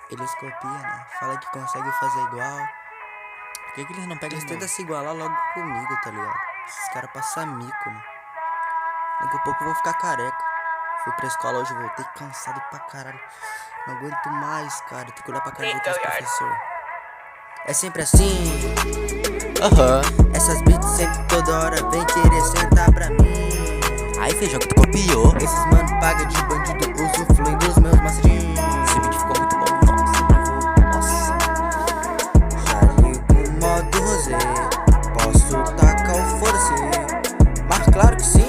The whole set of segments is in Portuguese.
Eles copiam, né? Fala que consegue fazer igual. Por que eles não pegam Eles esse tentam novo? se igualar logo comigo, tá ligado? Esses caras passam mico, mano. Daqui a pouco eu vou ficar careca. Fui pra escola hoje, voltei cansado pra caralho. Não aguento mais, cara. Tem que olhar pra cara dos professor. É sempre assim. Aham. Essas beats sempre toda hora vem querer sentar pra mim. Aí, feijão, que tu copiou. Esses mano paga de bandido, usufrui dos meus macetins. Esse beat ficou muito bom. Nossa, Já ligo o modo rosé. Posso tacar o foda-se. Mas claro que sim.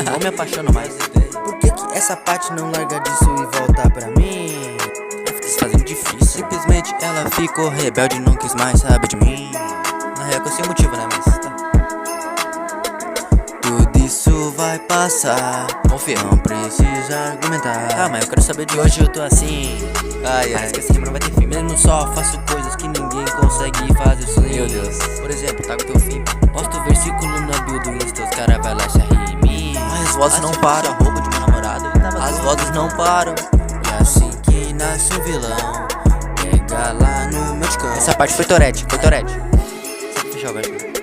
não me apaixono mais. Por que essa parte não larga disso e volta pra mim? Fica se fazendo difícil. Simplesmente ela ficou rebelde e não quis mais saber de mim. Na real que eu sei o motivo, né, mas tá. Tudo isso vai passar. Confia. Não precisa argumentar. Ah, mas eu quero saber de hoje eu tô assim. Ai, parece que essa rima não vai ter fim. Mesmo só faço coisas que ninguém consegue fazer sozinho. Meu Deus. Por exemplo, tá com teu fim. Posto versículo na bio do Insta, os cara vai lá se rir em mim. Mas as vozes não param. Roubo de meu namorado, as vozes não param. E assim que nasce um vilão, pega lá no meu descanso. Essa parte foi Torete, foi Torete. Só pra fechar o verso.